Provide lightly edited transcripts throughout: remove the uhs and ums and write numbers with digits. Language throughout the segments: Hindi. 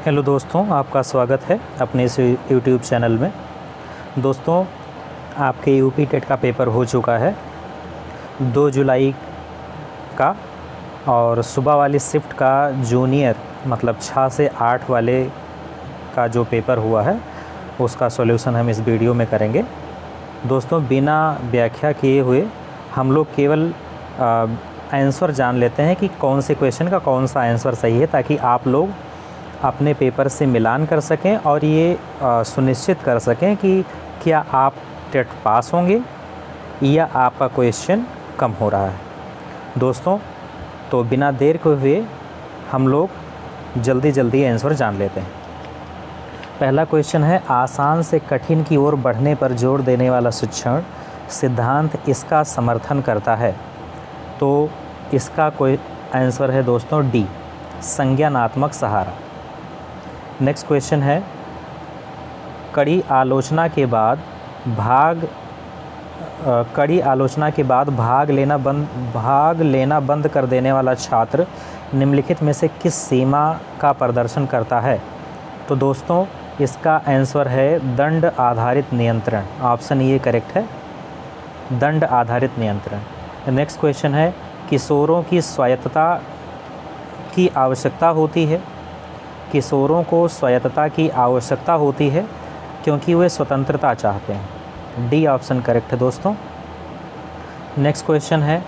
हेलो दोस्तों, आपका स्वागत है अपने इस यूट्यूब चैनल में। दोस्तों, आपके यूपी टेट का पेपर हो चुका है 2 जुलाई का, और सुबह वाली शिफ्ट का जूनियर मतलब 6 से 8 वाले का जो पेपर हुआ है उसका सॉल्यूशन हम इस वीडियो में करेंगे। दोस्तों, बिना व्याख्या किए हुए हम लोग केवल आंसर जान लेते हैं कि कौन से क्वेश्चन का कौन सा आंसर सही है, ताकि आप लोग अपने पेपर से मिलान कर सकें और ये सुनिश्चित कर सकें कि क्या आप टेट पास होंगे या आपका क्वेश्चन कम हो रहा है। दोस्तों, तो बिना देर के हुए हम लोग जल्दी आंसर जान लेते हैं। पहला क्वेश्चन है, आसान से कठिन की ओर बढ़ने पर जोर देने वाला शिक्षण सिद्धांत इसका समर्थन करता है। तो इसका कोई आंसर है दोस्तों डी, संज्ञानात्मक सहारा। नेक्स्ट क्वेश्चन है, कड़ी आलोचना के बाद भाग लेना बंद कर देने वाला छात्र निम्नलिखित में से किस सीमा का प्रदर्शन करता है। तो दोस्तों, इसका आंसर है दंड आधारित नियंत्रण। ऑप्शन ये करेक्ट है, दंड आधारित नियंत्रण। नेक्स्ट क्वेश्चन है, किशोरों की स्वायत्तता की आवश्यकता होती है। किशोरों को स्वायत्तता की आवश्यकता होती है क्योंकि वे स्वतंत्रता चाहते हैं। डी ऑप्शन करेक्ट है दोस्तों। नेक्स्ट क्वेश्चन है,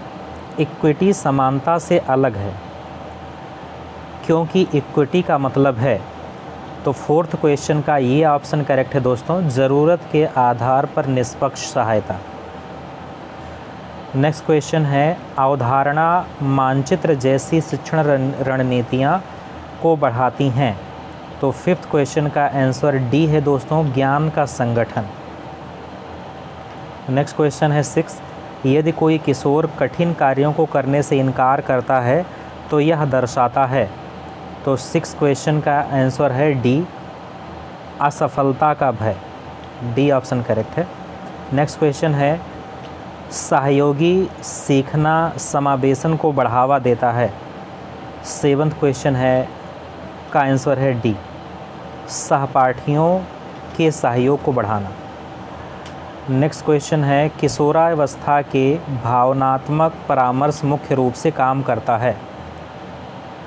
इक्विटी समानता से अलग है क्योंकि इक्विटी का मतलब है। तो फोर्थ क्वेश्चन का ये ऑप्शन करेक्ट है दोस्तों, ज़रूरत के आधार पर निष्पक्ष सहायता। नेक्स्ट क्वेश्चन है, अवधारणा मानचित्र जैसी शिक्षण रणनीतियाँ को बढ़ाती हैं। तो फिफ्थ क्वेश्चन का आंसर डी है दोस्तों, ज्ञान का संगठन। नेक्स्ट क्वेश्चन है 6, यदि कोई किशोर कठिन कार्यों को करने से इनकार करता है तो यह दर्शाता है। तो 6 क्वेश्चन का आंसर है डी, असफलता का भय। डी ऑप्शन करेक्ट है। नेक्स्ट क्वेश्चन है, सहयोगी सीखना समावेशन को बढ़ावा देता है। 7th क्वेश्चन है का आंसर है डी, सहपाठियों के सहयोग को बढ़ाना। नेक्स्ट क्वेश्चन है, किशोरावस्था के भावनात्मक परामर्श मुख्य रूप से काम करता है।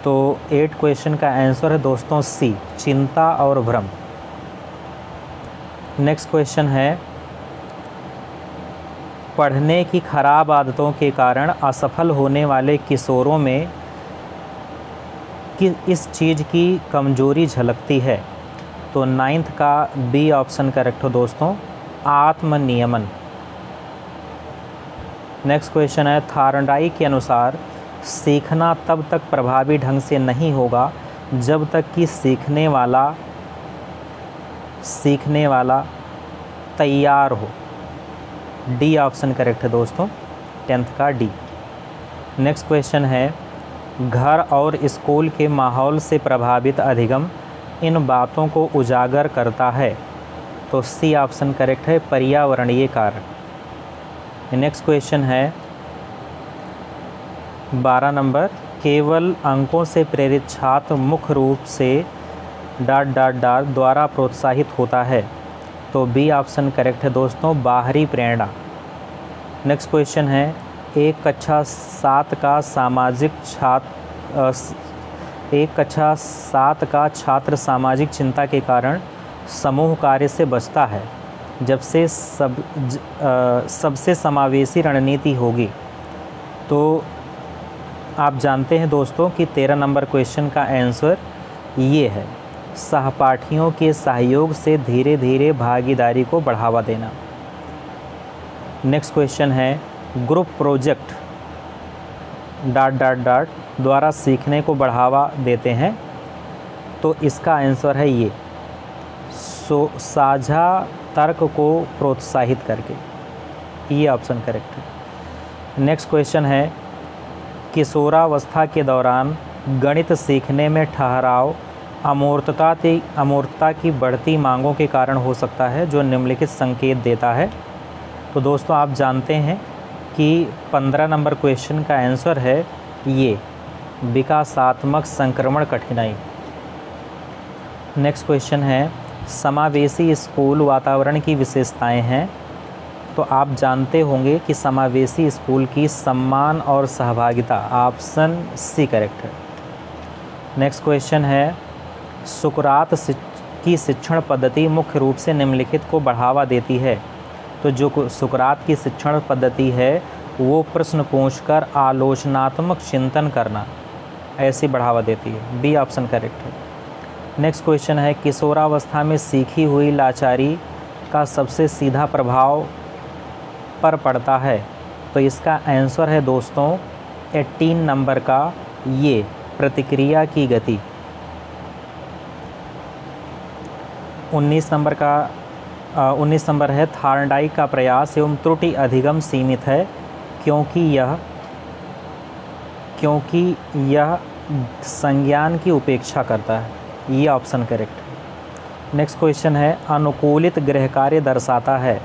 तो 8 क्वेश्चन का आंसर है दोस्तों सी, चिंता और भ्रम। नेक्स्ट क्वेश्चन है, पढ़ने की खराब आदतों के कारण असफल होने वाले किशोरों में इस चीज़ की कमजोरी झलकती है। तो 9th का बी ऑप्शन करेक्ट हो दोस्तों, आत्मनियमन। नेक्स्ट क्वेश्चन है, थार्नडाइक के अनुसार सीखना तब तक प्रभावी ढंग से नहीं होगा जब तक कि सीखने वाला तैयार हो। डी ऑप्शन करेक्ट है दोस्तों, 10th का डी। नेक्स्ट क्वेश्चन है, घर और स्कूल के माहौल से प्रभावित अधिगम इन बातों को उजागर करता है। तो सी ऑप्शन करेक्ट है, पर्यावरणीय कारक। नेक्स्ट क्वेश्चन है 12 नंबर, केवल अंकों से प्रेरित छात्र मुख्य रूप से ... द्वारा प्रोत्साहित होता है। तो बी ऑप्शन करेक्ट है दोस्तों, बाहरी प्रेरणा। नेक्स्ट क्वेश्चन है, एक कक्षा 7 का छात्र सामाजिक चिंता के कारण समूह कार्य से बचता है जब से सबसे समावेशी रणनीति होगी। तो आप जानते हैं दोस्तों कि 13 नंबर क्वेश्चन का आंसर ये है, सहपाठियों के सहयोग से धीरे धीरे भागीदारी को बढ़ावा देना। नेक्स्ट क्वेश्चन है, ग्रुप प्रोजेक्ट ... द्वारा सीखने को बढ़ावा देते हैं। तो इसका आंसर है ये, साझा तर्क को प्रोत्साहित करके। ये ऑप्शन करेक्ट है। नेक्स्ट क्वेश्चन है, किशोरावस्था के दौरान गणित सीखने में ठहराव अमूर्तता की बढ़ती मांगों के कारण हो सकता है, जो निम्नलिखित संकेत देता है। तो दोस्तों, आप जानते हैं कि 15 नंबर क्वेश्चन का आंसर है ये, विकासात्मक संक्रमण कठिनाई। नेक्स्ट क्वेश्चन है, समावेशी स्कूल वातावरण की विशेषताएं हैं। तो आप जानते होंगे कि समावेशी स्कूल की सम्मान और सहभागिता, ऑप्शन सी करेक्ट है। नेक्स्ट क्वेश्चन है, सुकरात की शिक्षण पद्धति मुख्य रूप से निम्नलिखित को बढ़ावा देती है। तो जो सुकरात की शिक्षण पद्धति है वो प्रश्न पूछकर आलोचनात्मक चिंतन करना ऐसी बढ़ावा देती है, बी ऑप्शन करेक्ट है। नेक्स्ट क्वेश्चन है, किशोरावस्था में सीखी हुई लाचारी का सबसे सीधा प्रभाव पर पड़ता है। तो इसका आंसर है दोस्तों 18 नंबर का ये प्रतिक्रिया की गति। 19 नंबर है, थार्नडाइक का प्रयास एवं त्रुटि अधिगम सीमित है क्योंकि यह संज्ञान की उपेक्षा करता है, ये ऑप्शन करेक्ट है। नेक्स्ट क्वेश्चन है, अनुकूलित गृह कार्य दर्शाता है।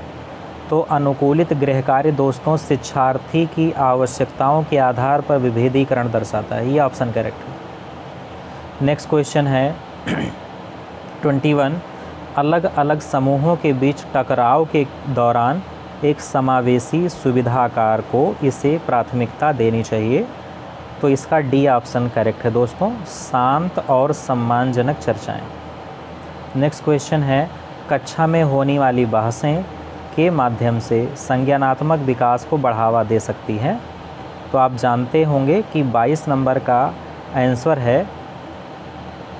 तो अनुकूलित गृह कार्य दोस्तों शिक्षार्थी की आवश्यकताओं के आधार पर विभेदीकरण दर्शाता है, ये ऑप्शन करेक्ट है। नेक्स्ट क्वेश्चन है 21, अलग अलग समूहों के बीच टकराव के दौरान एक समावेशी सुविधाकार को इसे प्राथमिकता देनी चाहिए। तो इसका डी ऑप्शन करेक्ट है दोस्तों, शांत और सम्मानजनक चर्चाएं। नेक्स्ट क्वेश्चन है, कक्षा में होने वाली बहसें के माध्यम से संज्ञानात्मक विकास को बढ़ावा दे सकती हैं। तो आप जानते होंगे कि 22 नंबर का आंसर है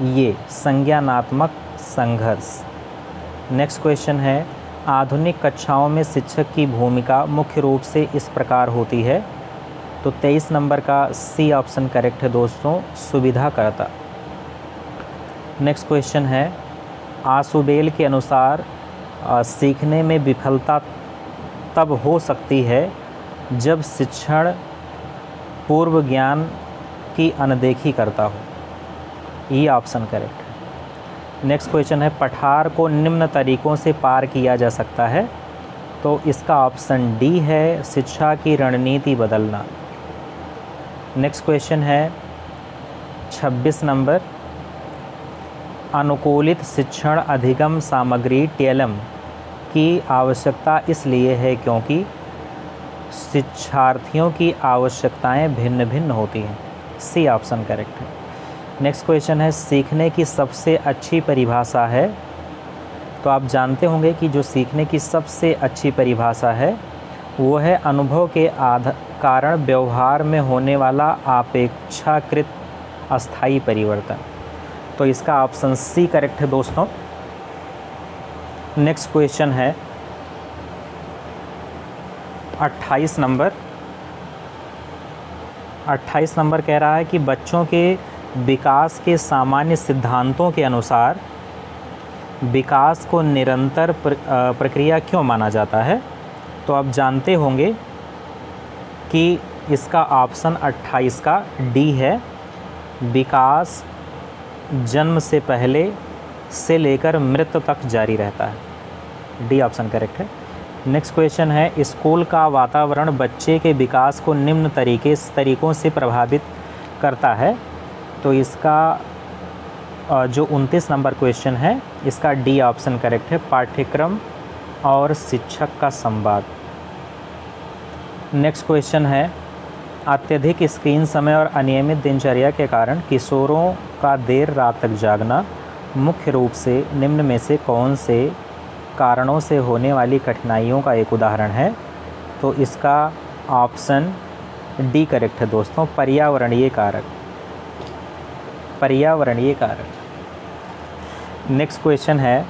ये संज्ञानात्मक संघर्ष। नेक्स्ट क्वेश्चन है, आधुनिक कक्षाओं में शिक्षक की भूमिका मुख्य रूप से इस प्रकार होती है। तो 23 नंबर का सी ऑप्शन करेक्ट है दोस्तों, सुविधाकर्ता। नेक्स्ट क्वेश्चन है, आशुबेल के अनुसार सीखने में विफलता तब हो सकती है जब शिक्षण पूर्व ज्ञान की अनदेखी करता हो, ये ऑप्शन करेक्ट है। नेक्स्ट क्वेश्चन है, पठार को निम्न तरीकों से पार किया जा सकता है। तो इसका ऑप्शन डी है, शिक्षा की रणनीति बदलना। नेक्स्ट क्वेश्चन है 26 नंबर, अनुकूलित शिक्षण अधिगम सामग्री टीएलएम की आवश्यकता इसलिए है क्योंकि शिक्षार्थियों की आवश्यकताएं भिन्न भिन्न होती हैं, सी ऑप्शन करेक्ट है। नेक्स्ट क्वेश्चन है, सीखने की सबसे अच्छी परिभाषा है। तो आप जानते होंगे कि जो सीखने की सबसे अच्छी परिभाषा है वो है अनुभव के कारण व्यवहार में होने वाला अपेक्षाकृत अस्थायी परिवर्तन। तो इसका ऑप्शन सी करेक्ट है दोस्तों। नेक्स्ट क्वेश्चन है 28 नंबर। 28 नंबर कह रहा है कि बच्चों के विकास के सामान्य सिद्धांतों के अनुसार विकास को निरंतर प्रक्रिया क्यों माना जाता है। तो आप जानते होंगे कि इसका ऑप्शन 28 का डी है, विकास जन्म से पहले से लेकर मृत्यु तक जारी रहता है, डी ऑप्शन करेक्ट है। नेक्स्ट क्वेश्चन है, स्कूल का वातावरण बच्चे के विकास को निम्न तरीकों से प्रभावित करता है। तो इसका जो 29 नंबर क्वेश्चन है इसका डी ऑप्शन करेक्ट है, पाठ्यक्रम और शिक्षक का संवाद। नेक्स्ट क्वेश्चन है, अत्यधिक स्क्रीन समय और अनियमित दिनचर्या के कारण किशोरों का देर रात तक जागना मुख्य रूप से निम्न में से कौन से कारणों से होने वाली कठिनाइयों का एक उदाहरण है। तो इसका ऑप्शन डी करेक्ट है दोस्तों, पर्यावरणीय कारक। नेक्स्ट क्वेश्चन है,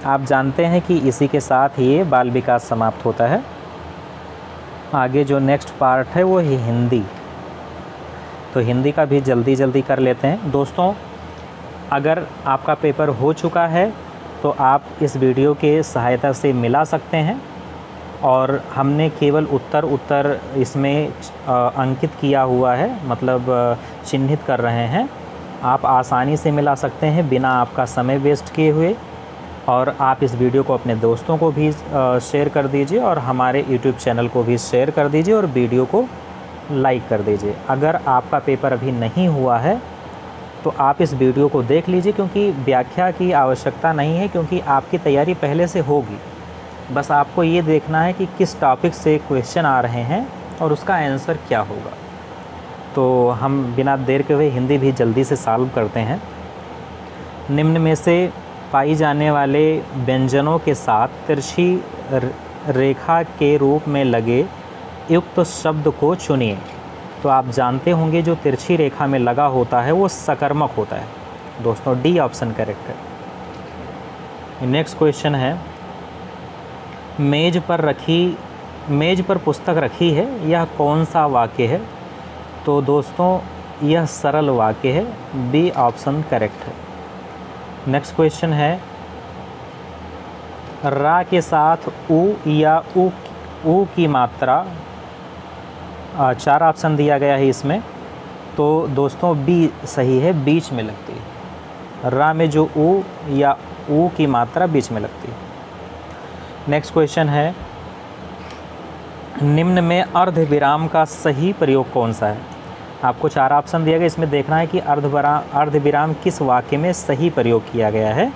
आप जानते हैं कि इसी के साथ ये बाल विकास समाप्त होता है। आगे जो नेक्स्ट पार्ट है वो है हिंदी। तो हिंदी का भी जल्दी कर लेते हैं दोस्तों। अगर आपका पेपर हो चुका है तो आप इस वीडियो के सहायता से मिला सकते हैं, और हमने केवल उत्तर इसमें अंकित किया हुआ है, मतलब चिन्हित कर रहे हैं। आप आसानी से मिला सकते हैं बिना आपका समय वेस्ट किए हुए। और आप इस वीडियो को अपने दोस्तों को भी शेयर कर दीजिए और हमारे YouTube चैनल को भी शेयर कर दीजिए और वीडियो को लाइक कर दीजिए। अगर आपका पेपर अभी नहीं हुआ है तो आप इस वीडियो को देख लीजिए, क्योंकि व्याख्या की आवश्यकता नहीं है, क्योंकि आपकी तैयारी पहले से होगी। बस आपको ये देखना है कि किस टॉपिक से क्वेश्चन आ रहे हैं और उसका आंसर क्या होगा। तो हम बिना देर के हुए हिंदी भी जल्दी से सॉल्व करते हैं। निम्न में से पाई जाने वाले व्यंजनों के साथ तिरछी रेखा के रूप में लगे युक्त शब्द को चुनिए। तो आप जानते होंगे जो तिरछी रेखा में लगा होता है वो सकर्मक होता है। दोस्तों डी ऑप्शन करेक्ट है। नेक्स्ट क्वेश्चन है, मेज पर पुस्तक रखी है, यह कौन सा वाक्य है? तो दोस्तों यह सरल वाक्य है, बी ऑप्शन करेक्ट है। नेक्स्ट क्वेश्चन है, रा के साथ उ या ऊ की मात्रा, 4 ऑप्शन दिया गया है इसमें। तो दोस्तों बी सही है, बीच में लगती है। रा में जो ऊ या ऊ की मात्रा बीच में लगती है। नेक्स्ट क्वेश्चन है, निम्न में अर्धविराम का सही प्रयोग कौन सा है? आपको 4 ऑप्शन दिया गया, इसमें देखना है कि अर्धविराम किस वाक्य में सही प्रयोग किया गया है।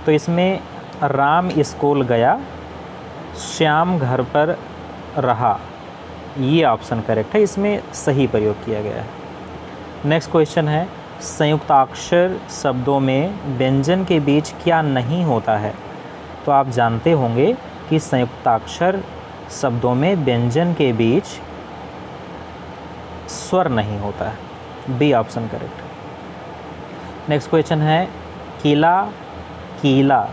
तो इसमें राम स्कूल गया, श्याम घर पर रहा, ये ऑप्शन करेक्ट है, इसमें सही प्रयोग किया गया है। नेक्स्ट क्वेश्चन है, संयुक्ताक्षर शब्दों में व्यंजन के बीच क्या नहीं होता है? तो आप जानते होंगे कि संयुक्ताक्षर शब्दों में व्यंजन के बीच स्वर नहीं होता है, बी ऑप्शन करेक्ट है। नेक्स्ट क्वेश्चन है, किला कीला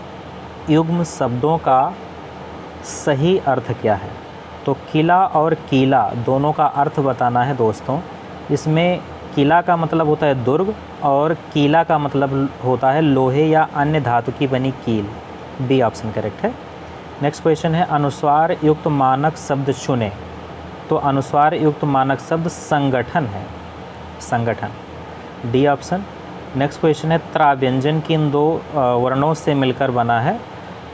युग्म शब्दों का सही अर्थ क्या है? तो किला और कीला दोनों का अर्थ बताना है दोस्तों। इसमें किला का मतलब होता है दुर्ग और कीला का मतलब होता है लोहे या अन्य धातु की बनी कील, बी ऑप्शन करेक्ट है। नेक्स्ट क्वेश्चन है, अनुस्वार युक्त मानक शब्द चुनें। तो अनुस्वार युक्त मानक शब्द संगठन है, संगठन, डी ऑप्शन। नेक्स्ट क्वेश्चन है, त्रा व्यंजन किन 2 वर्णों से मिलकर बना है?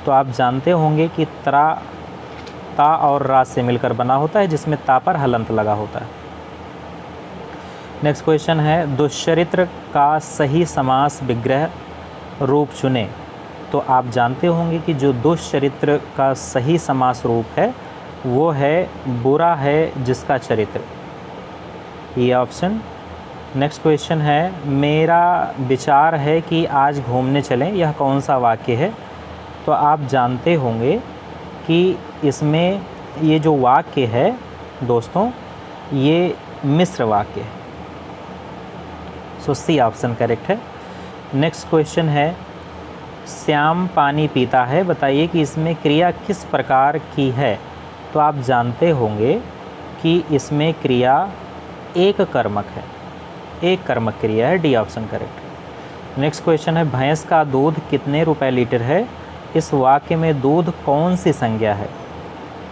तो आप जानते होंगे कि त्रा ता और रा से मिलकर बना होता है, जिसमें ता पर हलंत लगा होता है। नेक्स्ट क्वेश्चन है, दुश्चरित्र का सही समास विग्रह रूप चुनें। तो आप जानते होंगे कि जो दुश्चरित्र का सही समास रूप है वो है बुरा है जिसका चरित्र, ये ऑप्शन। नेक्स्ट क्वेश्चन है, मेरा विचार है कि आज घूमने चलें, यह कौन सा वाक्य है? तो आप जानते होंगे कि इसमें ये जो वाक्य है दोस्तों ये मिश्र वाक्य है, सो सी ऑप्शन करेक्ट है। नेक्स्ट क्वेश्चन है, श्याम पानी पीता है, बताइए कि इसमें क्रिया किस प्रकार की है? तो आप जानते होंगे कि इसमें क्रिया एक कर्मक है, एक कर्मक क्रिया है, D option correct. Next question है, भैंस का दूध कितने रुपए लीटर है? इस वाक्य में दूध कौन सी संज्ञा है?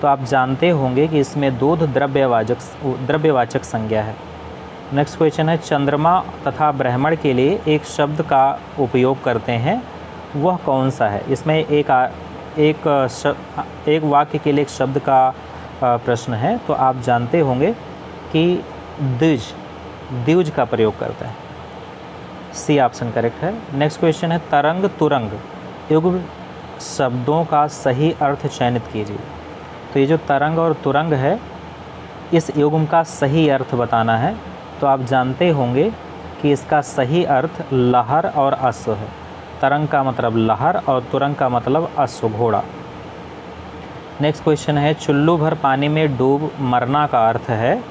तो आप जानते होंगे कि इसमें दूध द्रव्यवाचक संज्ञा है। नेक्स्ट क्वेश्चन है, चंद्रमा तथा ब्राह्मण के लिए एक शब्द का उपयोग करते हैं, वह कौन सा है? इसमें एक वाक्य के लिए एक शब्द का प्रश्न है। तो आप जानते होंगे कि द्विज का प्रयोग करता है, सी ऑप्शन करेक्ट है। नेक्स्ट क्वेश्चन है, तरंग तुरंग युग्म शब्दों का सही अर्थ चयनित कीजिए। तो ये जो तरंग और तुरंग है इस युग्म का सही अर्थ बताना है। तो आप जानते होंगे कि इसका सही अर्थ लहर और अश्व है। तरंग का मतलब लहर और तुरंग का मतलब अश्व, घोड़ा। नेक्स्ट क्वेश्चन है, चुल्लू भर पानी में डूब मरना का अर्थ है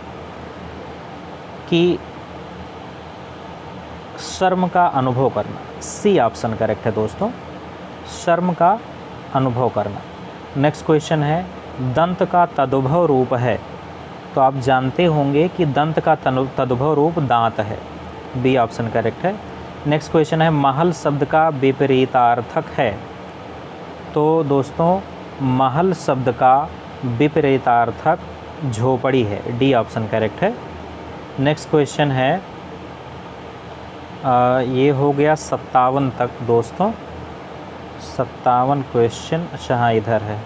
कि शर्म का अनुभव करना, सी ऑप्शन करेक्ट है दोस्तों, शर्म का अनुभव करना। नेक्स्ट क्वेश्चन है, दंत का तदुभव रूप है। तो आप जानते होंगे कि दंत का तदुभव रूप दांत है, बी ऑप्शन करेक्ट है। नेक्स्ट क्वेश्चन है, महल शब्द का विपरीतार्थक है। तो दोस्तों महल शब्द का विपरीतार्थक झोपड़ी है, डी ऑप्शन करेक्ट है। नेक्स्ट क्वेश्चन है, ये हो गया 57 तक दोस्तों, 57 क्वेश्चन। अच्छा हाँ इधर है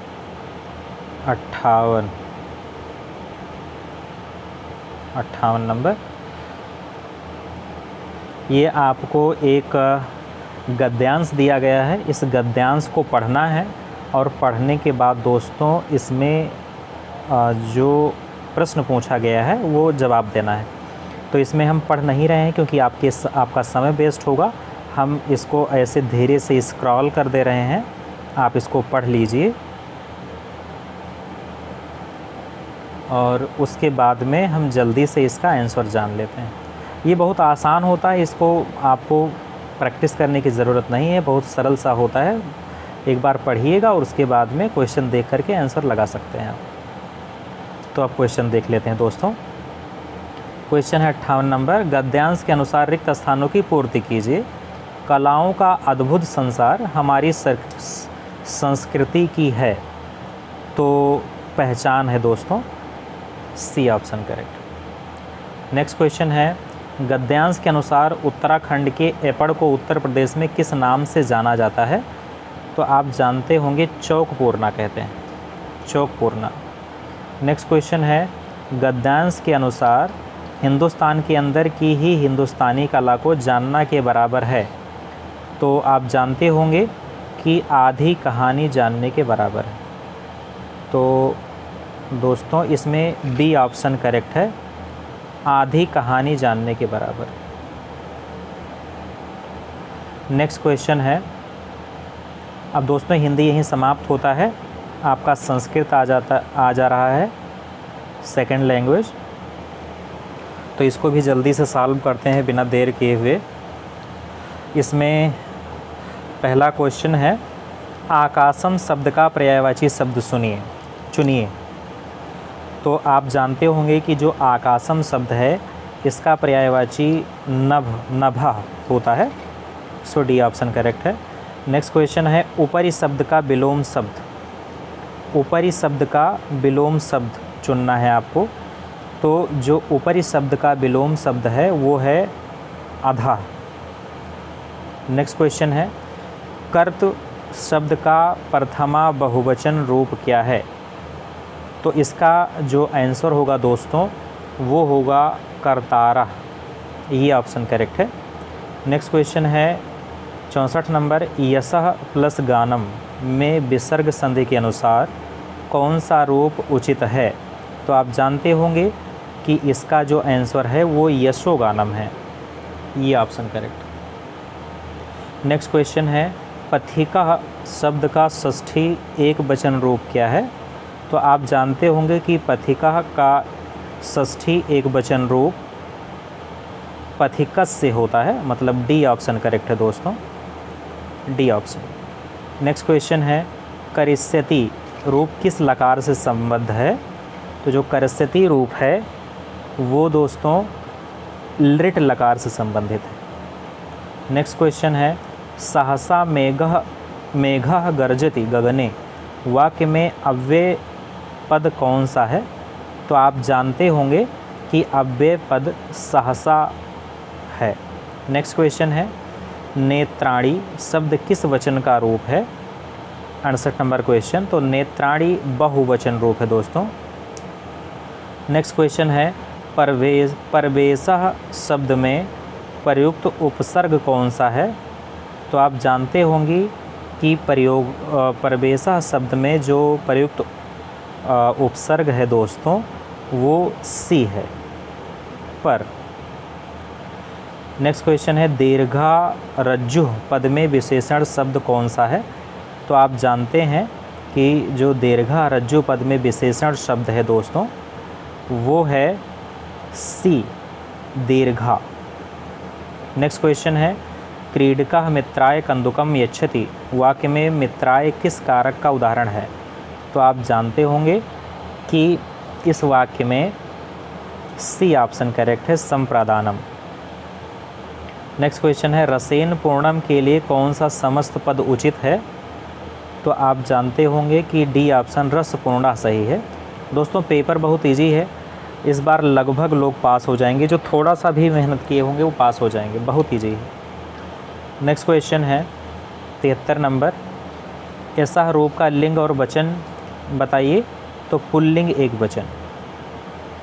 58 नंबर। ये आपको एक गद्यांश दिया गया है, इस गद्यांश को पढ़ना है और पढ़ने के बाद दोस्तों इसमें जो प्रश्न पूछा गया है वो जवाब देना है। तो इसमें हम पढ़ नहीं रहे हैं क्योंकि आपका समय वेस्ट होगा। हम इसको ऐसे धीरे से स्क्रॉल कर दे रहे हैं, आप इसको पढ़ लीजिए और उसके बाद में हम जल्दी से इसका आंसर जान लेते हैं। ये बहुत आसान होता है, इसको आपको प्रैक्टिस करने की ज़रूरत नहीं है, बहुत सरल सा होता है। एक बार पढ़िएगा और उसके बाद में क्वेश्चन देख करके आंसर लगा सकते हैं आप। तो अब क्वेश्चन देख लेते हैं दोस्तों। क्वेश्चन है 58 नंबर, गद्यांश के अनुसार रिक्त स्थानों की पूर्ति कीजिए। कलाओं का अद्भुत संसार हमारी संस्कृति की है, तो पहचान है दोस्तों, C option correct. Next question है, गद्यांश के अनुसार उत्तराखंड के एपड़ को उत्तर प्रदेश में किस नाम से जाना जाता है? तो आप जानते होंगे चौकपूर्णा कहते हैं, चौकपूर्णा। नेक्स्ट क्वेश्चन है, गद्यांश के अनुसार हिंदुस्तान के अंदर की ही हिंदुस्तानी कला को जानना के बराबर है। तो आप जानते होंगे कि आधी कहानी जानने के बराबर है। तो दोस्तों इसमें बी ऑप्शन करेक्ट है, आधी कहानी जानने के बराबर। नेक्स्ट क्वेश्चन है, अब दोस्तों हिंदी यहीं समाप्त होता है, आपका संस्कृत आ जा रहा है सेकंड लैंग्वेज। तो इसको भी जल्दी से सॉल्व करते हैं बिना देर किए हुए। इसमें पहला क्वेश्चन है, आकाशम शब्द का पर्यायवाची शब्द चुनिए। तो आप जानते होंगे कि जो आकाशम शब्द है इसका पर्यायवाची नभः होता है, सो डी ऑप्शन करेक्ट है। नेक्स्ट क्वेश्चन है, ऊपरी शब्द का विलोम शब्द, ऊपरी शब्द का विलोम शब्द चुनना है आपको। तो जो ऊपरी शब्द का विलोम शब्द है वो है अधः। नेक्स्ट क्वेश्चन है, कर्त शब्द का प्रथमा बहुवचन रूप क्या है? तो इसका जो आंसर होगा दोस्तों वो होगा कर्तारः, ये ऑप्शन करेक्ट है। नेक्स्ट क्वेश्चन है 64 नंबर, यशः प्लस गानम में विसर्ग संधि के अनुसार कौन सा रूप उचित है? तो आप जानते होंगे कि इसका जो आंसर है वो यशोगानम है, ये ऑप्शन करेक्ट। नेक्स्ट क्वेश्चन है, पथिका शब्द का षष्ठी एक वचन रूप क्या है? तो आप जानते होंगे कि पथिका का षष्ठी एक वचन रूप पथिकस से होता है, मतलब डी ऑप्शन करेक्ट है दोस्तों, डी ऑप्शन। नेक्स्ट क्वेश्चन है, करिष्यति रूप किस लकार से संबद्ध है? तो जो करिष्यति रूप है वो दोस्तों लृट लकार से संबंधित है। नेक्स्ट क्वेश्चन है, सहसा मेघः गर्जति गगने वाक्य में अव्यय पद कौन सा है? तो आप जानते होंगे कि अव्यय पद सहसा है। नेक्स्ट क्वेश्चन है, नेत्राणी शब्द किस वचन का रूप है? 68 नंबर क्वेश्चन, तो नेत्राणी बहुवचन रूप है दोस्तों। नेक्स्ट क्वेश्चन है, परवेशः शब्द में प्रयुक्त उपसर्ग कौन सा है? तो आप जानते होंगे कि परवेशः शब्द में जो प्रयुक्त उपसर्ग है दोस्तों वो सी है, पर। नेक्स्ट क्वेश्चन है, दीर्घा रज्जु पद में विशेषण शब्द कौन सा है? तो आप जानते हैं कि जो दीर्घा रज्जु पद में विशेषण शब्द है दोस्तों वो है सी, दीर्घा। नेक्स्ट क्वेश्चन है, क्रीडकः मित्राय कन्दुकं यच्छति वाक्य में मित्राय किस कारक का उदाहरण है? तो आप जानते होंगे कि इस वाक्य में सी ऑप्शन करेक्ट है, संप्रदानम। नेक्स्ट क्वेश्चन है, रसेन पूर्णम के लिए कौन सा समस्त पद उचित है? तो आप जानते होंगे कि डी ऑप्शन रस पूर्णा सही है। दोस्तों पेपर बहुत इजी है, इस बार लगभग लोग पास हो जाएंगे, जो थोड़ा सा भी मेहनत किए होंगे वो पास हो जाएंगे, बहुत इजी है। नेक्स्ट क्वेश्चन है 73 नंबर, ऐसा रूप का लिंग और वचन बताइए। तो पुल्लिंग एक वचन,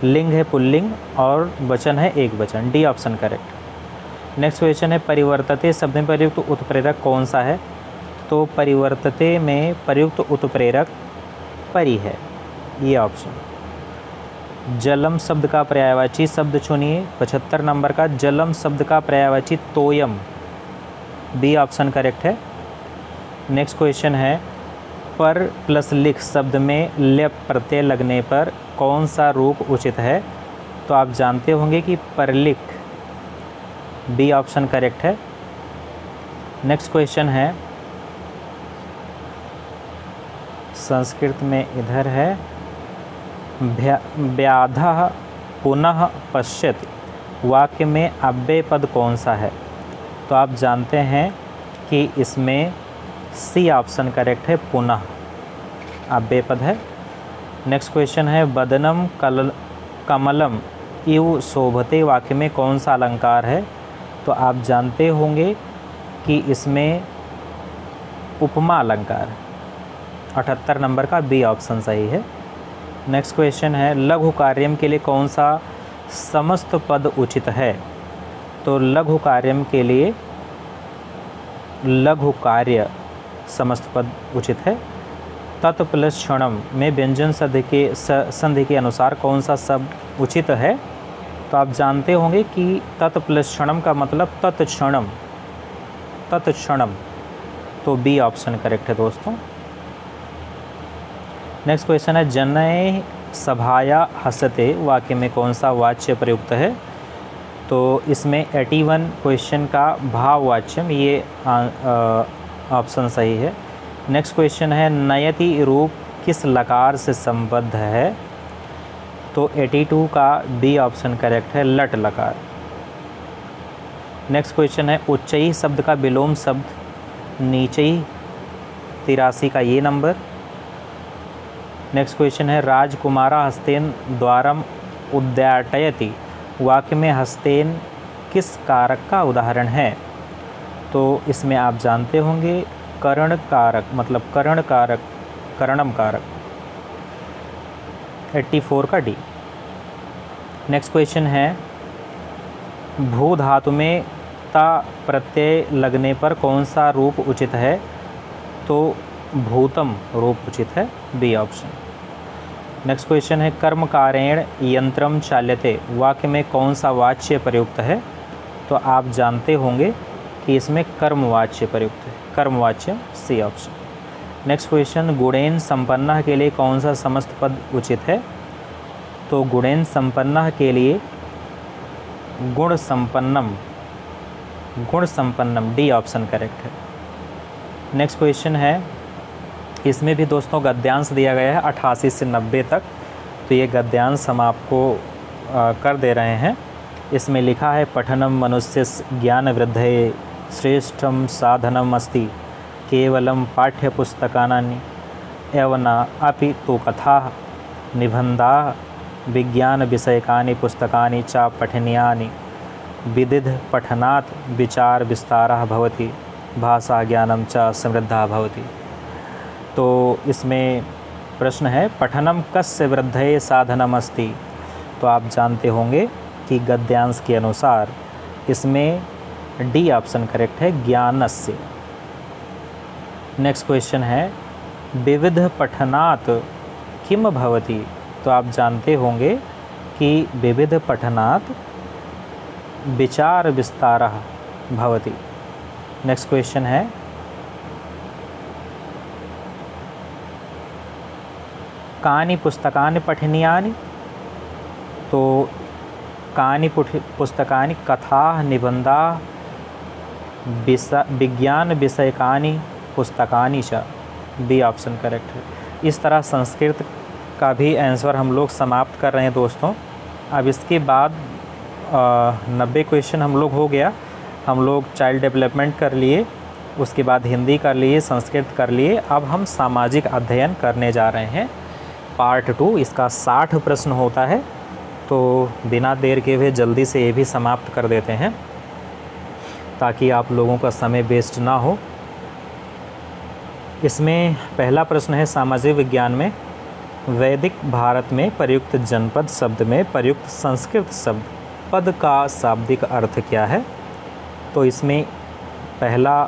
लिंग है पुल्लिंग और वचन है एक वचन, D option correct. Next question है परिवर्तते शब्द में प्रयुक्त उत्प्रेरक कौन सा है? तो परिवर्तते में प्रयुक्त उत्प्रेरक परि है, ये ऑप्शन। जलम शब्द का पर्यायवाची शब्द चुनिए। 75 नंबर का जलम शब्द का पर्यायवाची तोयम, बी ऑप्शन करेक्ट है। नेक्स्ट क्वेश्चन है पर प्लस लिख शब्द में लेप प्रत्यय लगने पर कौन सा रूप उचित है? तो आप जानते होंगे कि परलिख, बी ऑप्शन करेक्ट है। नेक्स्ट क्वेश्चन है संस्कृत में इधर है व्याधः पुनः पश्यति, वाक्य में अव्यय पद कौन सा है? तो आप जानते हैं कि इसमें सी ऑप्शन करेक्ट है, पुनः अव्यय पद है। नेक्स्ट क्वेश्चन है बदनम कमलम इव शोभते, वाक्य में कौन सा अलंकार है? तो आप जानते होंगे कि इसमें उपमा अलंकार। 78 नंबर का बी ऑप्शन सही है। नेक्स्ट क्वेश्चन है लघु कार्यम के लिए कौन सा समस्त पद उचित है? तो लघु कार्यम के लिए लघु कार्य समस्त पद उचित है। तत् प्लस क्षणम में व्यंजन संधि के अनुसार कौन सा शब्द उचित है? तो आप जानते होंगे कि तत् प्लस क्षणम का मतलब तत्क्षणम, तत्क्षणम, तो बी ऑप्शन करेक्ट है दोस्तों। नेक्स्ट क्वेश्चन है जनय सभाया हसते, वाक्य में कौन सा वाच्य प्रयुक्त है? तो इसमें 81 क्वेश्चन का भाववाच्यम, ये ऑप्शन सही है। नेक्स्ट क्वेश्चन है नयति रूप किस लकार से संबद्ध है? तो 82 का बी ऑप्शन करेक्ट है, लट लकार। नेक्स्ट क्वेश्चन है उच्चई शब्द का विलोम शब्द नीचई, 83 का ये नंबर। नेक्स्ट क्वेश्चन है राजकुमारा हस्तेन द्वारम उद्याटयति, वाक्य में हस्तेन किस कारक का उदाहरण है? तो इसमें आप जानते होंगे करण कारक, मतलब करण कारक, करणम कारक। 84 का डी। नेक्स्ट क्वेश्चन है भू धातु में ता प्रत्यय लगने पर कौन सा रूप उचित है? तो भूतम रूप उचित है, बी ऑप्शन। नेक्स्ट क्वेश्चन है कर्मकारेण यंत्रम चाल्यते, वाक्य में कौन सा वाच्य प्रयुक्त है? तो आप जानते होंगे कि इसमें कर्मवाच्य प्रयुक्त है, कर्मवाच्य, सी ऑप्शन। नेक्स्ट क्वेश्चन गुणेन संपन्न के लिए कौन सा समस्त पद उचित है? तो गुणेन संपन्न के लिए गुण संपन्नम, गुण संपन्नम, डी ऑप्शन करेक्ट है। नेक्स्ट क्वेश्चन है इसमें भी दोस्तों गद्यांश दिया गया है 88 से 90 तक, तो ये गद्यांश हम आपको कर दे रहे हैं। इसमें लिखा है पठनम मनुष्य ज्ञान वृद्धये श्रेष्ठम साधनम अस्ति केवलम पाठ्यपुस्तकानि एव न अपि तु कथा निबंधा विज्ञान विषयकानि पुस्तकानि च पठनीयानि विदिध पठनात् विचार विस्तारः भवति भाषा ज्ञानम च समृद्धा भवति। तो इसमें प्रश्न है पठनम कस्य वृद्धये साधनम अस्ति, तो आप जानते होंगे कि गद्यांश के अनुसार इसमें डी ऑप्शन करेक्ट है, ज्ञानस्य। नेक्स्ट क्वेश्चन है विविध पठनात् किम भवति, तो आप जानते होंगे कि विविध पठनात् विचार विस्तारः भवति। नेक्स्ट क्वेश्चन है कानि पुस्तकानि पठनीयानि, तो कानि पुस्तकानि कथा निबंधा विज्ञान विषयकानि पुस्तकानि च, बी ऑप्शन करेक्ट है। इस तरह संस्कृत का भी आंसर हम लोग समाप्त कर रहे हैं दोस्तों। अब इसके बाद 90 क्वेश्चन हम लोग हो गया। हम लोग चाइल्ड डेवलपमेंट कर लिए, उसके बाद हिंदी कर लिए, संस्कृत कर लिए। अब हम सामाजिक अध्ययन करने जा रहे हैं पार्ट 2। इसका 60 प्रश्न होता है, तो बिना देर के हुए जल्दी से ये भी समाप्त कर देते हैं ताकि आप लोगों का समय वेस्ट ना हो। इसमें पहला प्रश्न है सामाजिक विज्ञान में वैदिक भारत में प्रयुक्त जनपद शब्द में प्रयुक्त संस्कृत शब्द पद का शाब्दिक अर्थ क्या है? तो इसमें पहला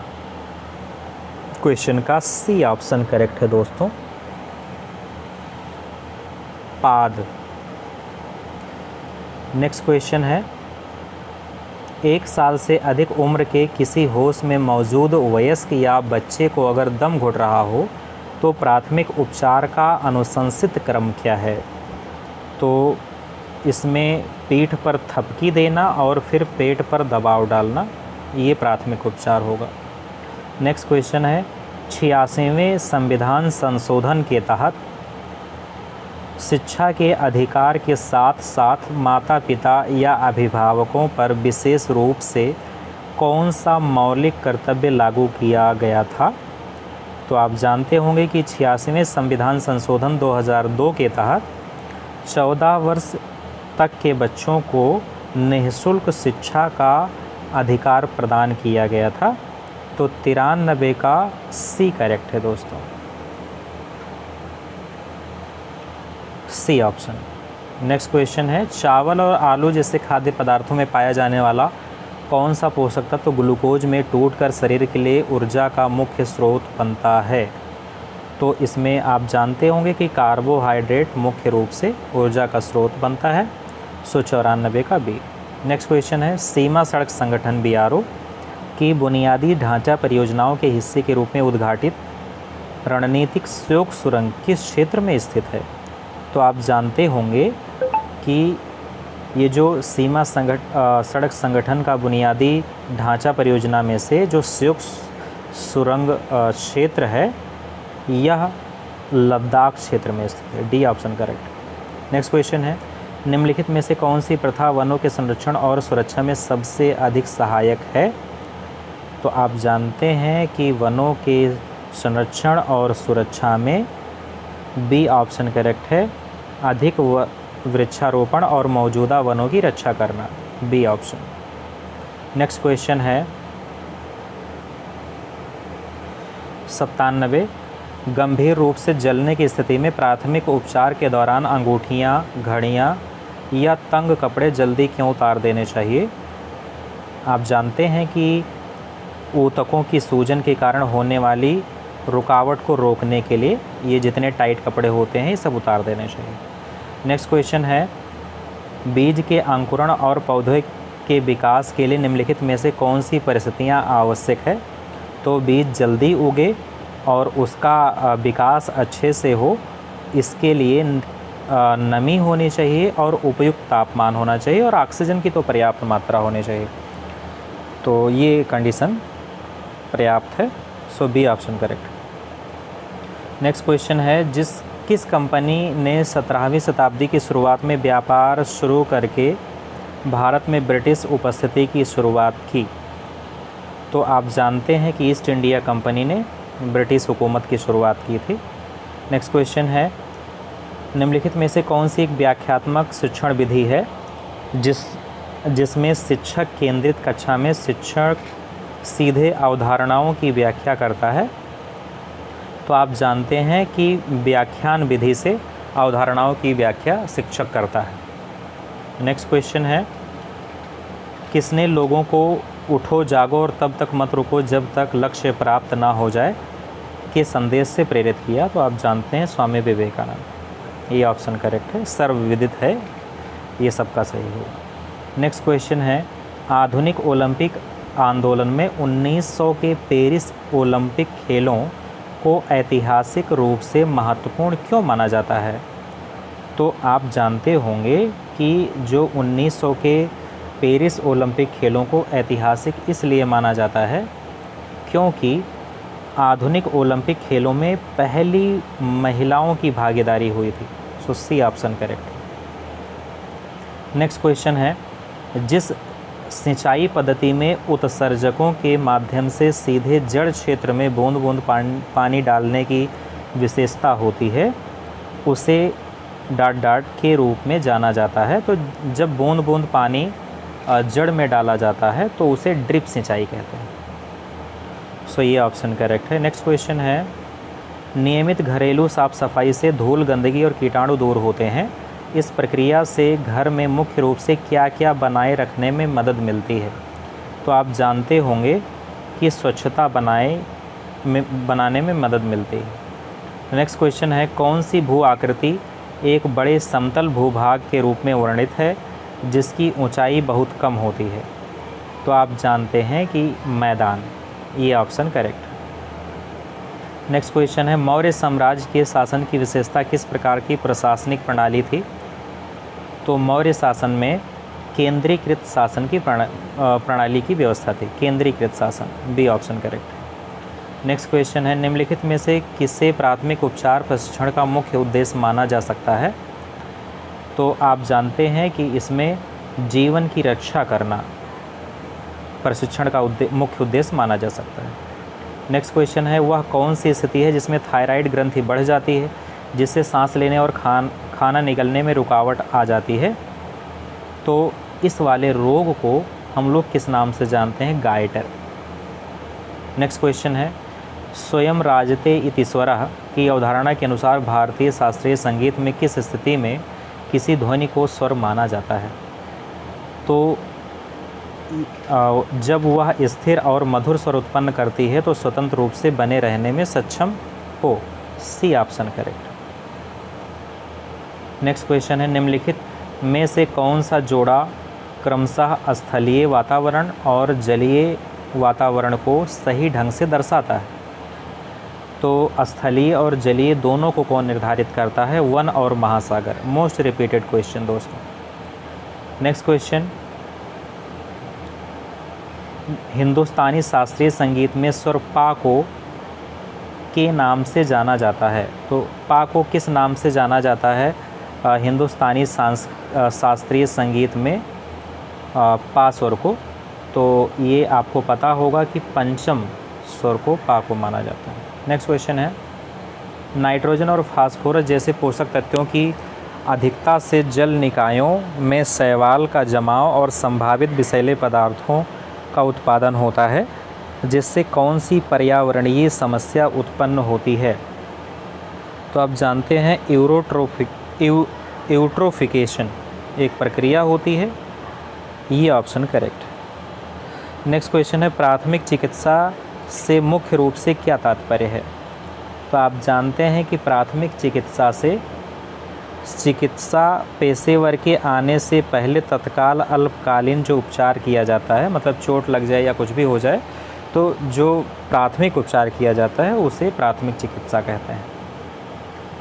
क्वेश्चन का सी ऑप्शन करेक्ट है दोस्तों, पाद। नेक्स्ट क्वेश्चन है, 1 साल से अधिक उम्र के किसी होश में मौजूद वयस्क या बच्चे को अगर दम घुट रहा हो तो प्राथमिक उपचार का अनुशंसित क्रम क्या है? तो इसमें पीठ पर थपकी देना और फिर पेट पर दबाव डालना, ये प्राथमिक उपचार होगा। नेक्स्ट क्वेश्चन है, 86वें संविधान संशोधन के तहत शिक्षा के अधिकार के साथ साथ माता पिता या अभिभावकों पर विशेष रूप से कौन सा मौलिक कर्तव्य लागू किया गया था? तो आप जानते होंगे कि 86वें संविधान संशोधन 2002 के तहत 14 वर्ष तक के बच्चों को निःशुल्क शिक्षा का अधिकार प्रदान किया गया था। तो 93 का सी करेक्ट है दोस्तों, सी ऑप्शन। नेक्स्ट क्वेश्चन है, चावल और आलू जैसे खाद्य पदार्थों में पाया जाने वाला कौन सा पोषक तत्व तो ग्लूकोज में टूटकर शरीर के लिए ऊर्जा का मुख्य स्रोत बनता है? तो इसमें आप जानते होंगे कि कार्बोहाइड्रेट मुख्य रूप से ऊर्जा का स्रोत बनता है। 194 का बी। नेक्स्ट क्वेश्चन है, सीमा सड़क संगठन BRO की बुनियादी ढांचा परियोजनाओं के हिस्से के रूप में उद्घाटित रणनीतिक श्योक सुरंग किस क्षेत्र में स्थित है? तो आप जानते होंगे कि ये जो सीमा सड़क संगठन का बुनियादी ढांचा परियोजना में से जो श्योक सुरंग क्षेत्र है यह लद्दाख क्षेत्र में स्थित है। D option correct. Next question है, निम्नलिखित में से कौन सी प्रथा वनों के संरक्षण और सुरक्षा में सबसे अधिक सहायक है? तो आप जानते हैं कि वनों के संरक्षण और सुरक्षा में बी ऑप्शन करेक्ट है, अधिक वृक्षारोपण और मौजूदा वनों की रक्षा करना, बी ऑप्शन। नेक्स्ट क्वेश्चन है 97, गंभीर रूप से जलने की स्थिति में प्राथमिक उपचार के दौरान अंगूठियां, घड़ियां या तंग कपड़े जल्दी क्यों उतार देने चाहिए? आप जानते हैं कि ऊतकों की सूजन के कारण होने वाली रुकावट को रोकने के लिए ये जितने टाइट कपड़े होते हैं ये सब उतार देने चाहिए। नेक्स्ट क्वेश्चन है, बीज के अंकुरण और पौधे के विकास के लिए निम्नलिखित में से कौन सी परिस्थितियां आवश्यक है? तो बीज जल्दी उगे और उसका विकास अच्छे से हो, इसके लिए नमी होनी चाहिए और उपयुक्त तापमान होना चाहिए और ऑक्सीजन की तो पर्याप्त मात्रा होनी चाहिए। तो ये कंडीशन पर्याप्त है, so B option correct. Next question है, किस कंपनी ने 17वीं शताब्दी की शुरुआत में व्यापार शुरू करके भारत में ब्रिटिश उपस्थिति की शुरुआत की? तो आप जानते हैं कि ईस्ट इंडिया कंपनी ने ब्रिटिश हुकूमत की शुरुआत की थी। नेक्स्ट क्वेश्चन है, निम्नलिखित में से कौन सी एक व्याख्यात्मक शिक्षण विधि है जिसमें शिक्षक केंद्रित कक्षा में शिक्षक सीधे अवधारणाओं की व्याख्या करता है? तो आप जानते हैं कि व्याख्यान विधि से अवधारणाओं की व्याख्या शिक्षक करता है। नेक्स्ट क्वेश्चन है, किसने लोगों को उठो जागो और तब तक मत रुको जब तक लक्ष्य प्राप्त ना हो जाए के संदेश से प्रेरित किया? तो आप जानते हैं स्वामी विवेकानंद। ये ऑप्शन करेक्ट है, सर्वविदित है, ये सबका सही होगा। नेक्स्ट क्वेश्चन है, आधुनिक ओलंपिक आंदोलन में 1900 के पेरिस ओलंपिक खेलों को ऐतिहासिक रूप से महत्वपूर्ण क्यों माना जाता है? तो आप जानते होंगे कि जो 1900 के पेरिस ओलंपिक खेलों को ऐतिहासिक इसलिए माना जाता है क्योंकि आधुनिक ओलंपिक खेलों में पहली महिलाओं की भागीदारी हुई थी। So C option correct. Next question है, जिस सिंचाई पद्धति में उत्सर्जकों के माध्यम से सीधे जड़ क्षेत्र में बूंद बूंद पानी डालने की विशेषता होती है उसे डाट डाट के रूप में जाना जाता है। तो जब बूंद बूंद पानी जड़ में डाला जाता है तो उसे ड्रिप सिंचाई कहते हैं। सो ये ऑप्शन करेक्ट है। नेक्स्ट क्वेश्चन है, नियमित घरेलू साफ सफाई से धूल, गंदगी और कीटाणु दूर होते हैं। इस प्रक्रिया से घर में मुख्य रूप से क्या क्या बनाए रखने में मदद मिलती है? तो आप जानते होंगे कि स्वच्छता बनाने में मदद मिलती है। नेक्स्ट क्वेश्चन है, कौन सी भू आकृति एक बड़े समतल भूभाग के रूप में वर्णित है जिसकी ऊंचाई बहुत कम होती है? तो आप जानते हैं कि मैदान, ये ऑप्शन करेक्ट है। नेक्स्ट क्वेश्चन है, मौर्य साम्राज्य के शासन की विशेषता किस प्रकार की प्रशासनिक प्रणाली थी? तो मौर्य शासन में केंद्रीकृत शासन की प्रणाली की व्यवस्था थी, केंद्रीकृत शासन, बी ऑप्शन करेक्ट है। नेक्स्ट क्वेश्चन है, निम्नलिखित में से किसे प्राथमिक उपचार प्रशिक्षण का मुख्य उद्देश्य माना जा सकता है? तो आप जानते हैं कि इसमें जीवन की रक्षा करना प्रशिक्षण का मुख्य उद्देश्य माना जा सकता है। नेक्स्ट क्वेश्चन है, वह कौन सी स्थिति है जिसमें थायराइड ग्रंथि बढ़ जाती है जिससे सांस लेने और खाना निगलने में रुकावट आ जाती है? तो इस वाले रोग को हम लोग किस नाम से जानते हैं? गाइटर। नेक्स्ट क्वेश्चन है, स्वयं राजते इति स्वरः की अवधारणा के अनुसार भारतीय शास्त्रीय संगीत में किस स्थिति में किसी ध्वनि को स्वर माना जाता है? तो जब वह स्थिर और मधुर स्वर उत्पन्न करती है तो स्वतंत्र रूप से बने रहने में सक्षम हो, C option correct. Next question है, निम्नलिखित में से कौन सा जोड़ा क्रमशः स्थलीय वातावरण और जलीय वातावरण को सही ढंग से दर्शाता है? तो स्थलीय और जलीय दोनों को कौन निर्धारित करता है? वन और महासागर। मोस्ट रिपीटेड क्वेश्चन दोस्तों। नेक्स्ट क्वेश्चन, हिंदुस्तानी शास्त्रीय संगीत में स्वर पा को के नाम से जाना जाता है। तो पा को किस नाम से जाना जाता है हिंदुस्तानी शास्त्रीय संगीत में पा स्वर को? तो ये आपको पता होगा कि पंचम स्वर को पा को माना जाता है। नेक्स्ट क्वेश्चन है, नाइट्रोजन और फास्फोरस जैसे पोषक तत्वों की अधिकता से जल निकायों में शैवाल का जमाव और संभावित विषैले पदार्थों का उत्पादन होता है, जिससे कौन सी पर्यावरणीय समस्या उत्पन्न होती है? तो आप जानते हैं यूट्रोफिकेशन एक प्रक्रिया होती है, ये ऑप्शन करेक्ट है। नेक्स्ट क्वेश्चन है, प्राथमिक चिकित्सा से मुख्य रूप से क्या तात्पर्य है? तो आप जानते हैं कि प्राथमिक चिकित्सा से चिकित्सा पेशेवर के आने से पहले तत्काल अल्पकालीन जो उपचार किया जाता है, मतलब चोट लग जाए या कुछ भी हो जाए तो जो प्राथमिक उपचार किया जाता है उसे प्राथमिक चिकित्सा कहते हैं।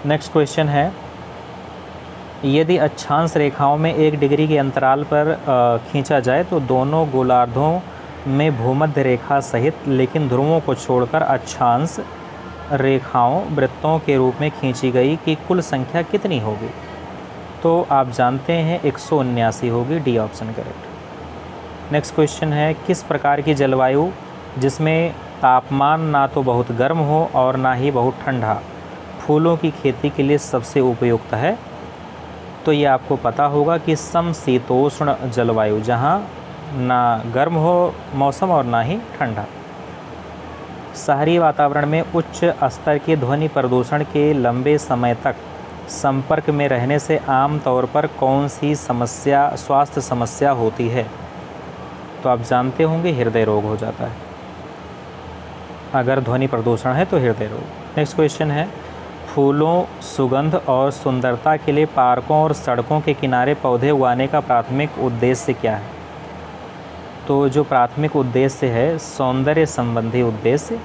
नेक्स्ट क्वेश्चन है, यदि अक्षांश रेखाओं में 1 डिग्री के अंतराल पर खींचा जाए तो दोनों गोलार्धों में भूमध्य रेखा सहित लेकिन ध्रुवों को छोड़कर अक्षांश रेखाओं वृत्तों के रूप में खींची गई की कुल संख्या कितनी होगी? तो आप जानते हैं 179 होगी, D option correct. Next question है, किस प्रकार की जलवायु जिसमें तापमान ना तो बहुत गर्म हो और ना ही बहुत ठंडा फूलों की खेती के लिए सबसे उपयुक्त है? तो ये आपको पता होगा कि समशीतोष्ण जलवायु, जहाँ ना गर्म हो मौसम और ना ही ठंडा। शहरी वातावरण में उच्च स्तर के ध्वनि प्रदूषण के लंबे समय तक संपर्क में रहने से आम तौर पर कौन सी स्वास्थ्य समस्या होती है? तो आप जानते होंगे हृदय रोग हो जाता है अगर ध्वनि प्रदूषण है तो हृदय रोग। नेक्स्ट क्वेश्चन है, फूलों, सुगंध और सुंदरता के लिए पार्कों और सड़कों के किनारे पौधे उगाने का प्राथमिक उद्देश्य क्या है? तो जो प्राथमिक उद्देश्य है सौंदर्य संबंधी उद्देश्य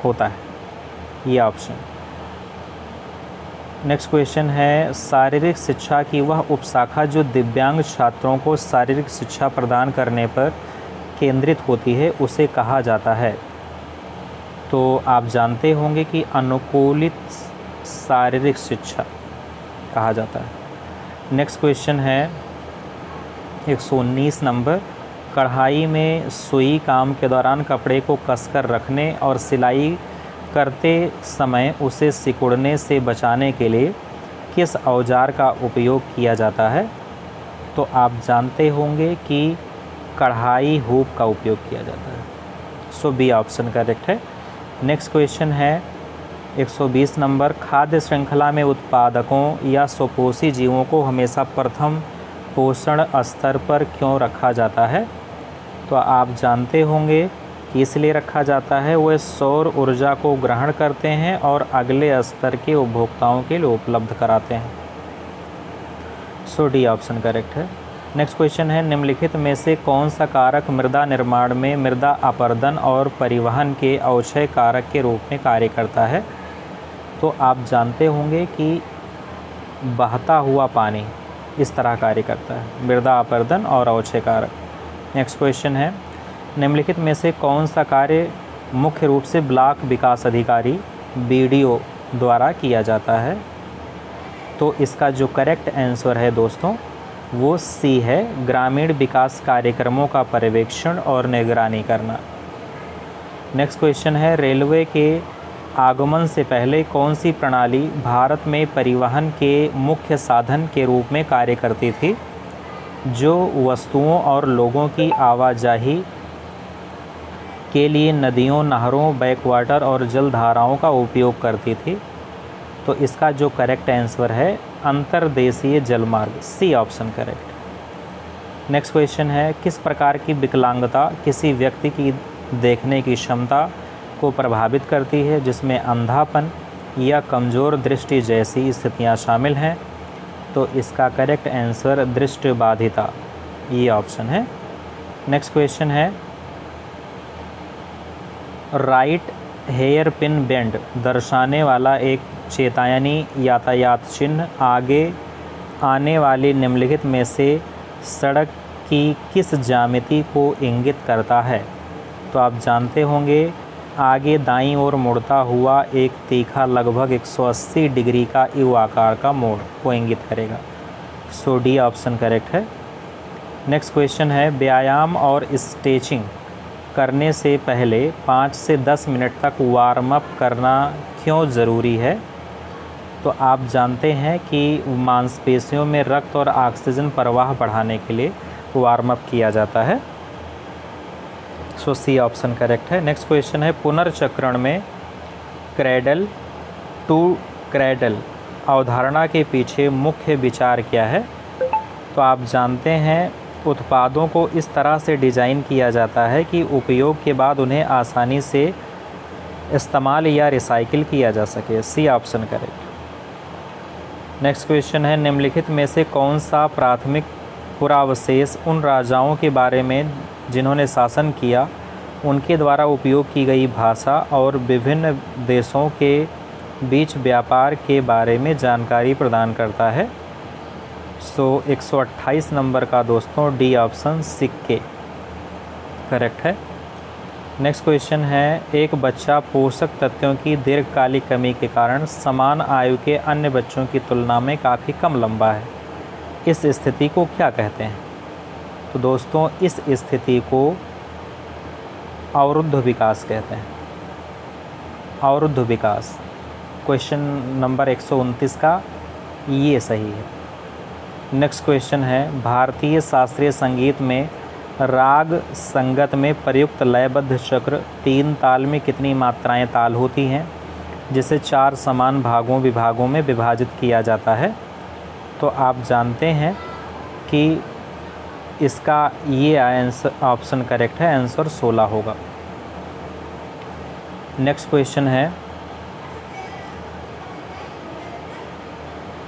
होता है, ये ऑप्शन। नेक्स्ट क्वेश्चन है, शारीरिक शिक्षा की वह उपशाखा जो दिव्यांग छात्रों को शारीरिक शिक्षा प्रदान करने पर केंद्रित होती है उसे कहा जाता है? तो आप जानते होंगे कि अनुकूलित शारीरिक शिक्षा कहा जाता है। नेक्स्ट क्वेश्चन है 119 नंबर, कढ़ाई में सुई काम के दौरान कपड़े को कसकर रखने और सिलाई करते समय उसे सिकुड़ने से बचाने के लिए किस औजार का उपयोग किया जाता है? तो आप जानते होंगे कि कढ़ाई हुक का उपयोग किया जाता है, सो बी ऑप्शन करेक्ट है। नेक्स्ट क्वेश्चन है 120 नंबर, खाद्य श्रृंखला में उत्पादकों या स्वपोषी जीवों को हमेशा प्रथम पोषण स्तर पर क्यों रखा जाता है? तो तो आप जानते होंगे कि इसलिए रखा जाता है, वह सौर ऊर्जा को ग्रहण करते हैं और अगले स्तर के उपभोक्ताओं के लिए उपलब्ध कराते हैं। सो डी ऑप्शन करेक्ट है। नेक्स्ट क्वेश्चन है, निम्नलिखित में से कौन सा कारक मृदा निर्माण में मृदा अपरदन और परिवहन के अवक्षय कारक के रूप में कार्य करता है? तो आप जानते होंगे कि बहता हुआ पानी इस तरह कार्य करता है, मृदा अपरदन और अवक्षय कारक। नेक्स्ट क्वेश्चन है, निम्नलिखित में से कौन सा कार्य मुख्य रूप से ब्लॉक विकास अधिकारी BDO द्वारा किया जाता है? तो इसका जो करेक्ट आंसर है दोस्तों वो सी है, ग्रामीण विकास कार्यक्रमों का पर्यवेक्षण और निगरानी करना। नेक्स्ट क्वेश्चन है, रेलवे के आगमन से पहले कौन सी प्रणाली भारत में परिवहन के मुख्य साधन के रूप में कार्य करती थी, जो वस्तुओं और लोगों की आवाजाही के लिए नदियों, नहरों, बैकवाटर और जलधाराओं का उपयोग करती थी? तो इसका जो करेक्ट आंसर है अंतर्देशीय जलमार्ग, C option correct. Next question है, किस प्रकार की विकलांगता किसी व्यक्ति की देखने की क्षमता को प्रभावित करती है, जिसमें अंधापन या कमज़ोर दृष्टि जैसी स्थितियां शामिल हैं? तो इसका करेक्ट आंसर दृष्टिबाधिता, ये ऑप्शन है। नेक्स्ट क्वेश्चन है, राइट हेयर पिन बेंड दर्शाने वाला एक चेतायनी यातायात चिन्ह आगे आने वाली निम्नलिखित में से सड़क की किस ज्यामिति को इंगित करता है? तो आप जानते होंगे आगे दाईं ओर मुड़ता हुआ एक तीखा लगभग 180 डिग्री का यू आकार का मोड़ को इंगित करेगा। सो डी ऑप्शन करेक्ट है। नेक्स्ट क्वेश्चन है, व्यायाम और स्ट्रेचिंग करने से पहले 5 से 10 मिनट तक वार्म अप करना क्यों ज़रूरी है? तो आप जानते हैं कि मांसपेशियों में रक्त और ऑक्सीजन प्रवाह बढ़ाने के लिए वार्म अप किया जाता है। सो सी ऑप्शन करेक्ट है। नेक्स्ट क्वेश्चन है, पुनर्चक्रण में क्रैडल टू क्रैडल अवधारणा के पीछे मुख्य विचार क्या है? तो आप जानते हैं उत्पादों को इस तरह से डिज़ाइन किया जाता है कि उपयोग के बाद उन्हें आसानी से इस्तेमाल या रिसाइकिल किया जा सके, C option correct. Next question है, निम्नलिखित में से कौन सा प्राथमिक पुरावशेष उन राजाओं के बारे में जिन्होंने शासन किया उनके द्वारा उपयोग की गई भाषा और विभिन्न देशों के बीच व्यापार के बारे में जानकारी प्रदान करता है? सो 128 नंबर का दोस्तों डी ऑप्शन सिक्के करेक्ट है। नेक्स्ट क्वेश्चन है, एक बच्चा पोषक तत्वों की दीर्घकालिक कमी के कारण समान आयु के अन्य बच्चों की तुलना में काफ़ी कम लंबा है, इस स्थिति को क्या कहते हैं? तो दोस्तों इस स्थिति को अवरुद्ध विकास कहते हैं, अवरुद्ध विकास। क्वेश्चन नंबर 129 का ये सही है। नेक्स्ट क्वेश्चन है, भारतीय शास्त्रीय संगीत में राग संगत में प्रयुक्त लयबद्ध चक्र 3 ताल में कितनी मात्राएं ताल होती हैं, जिसे 4 समान विभागों में विभाजित किया जाता है? तो आप जानते हैं कि इसका ये आंसर ऑप्शन करेक्ट है, आंसर 16 होगा। नेक्स्ट क्वेश्चन है,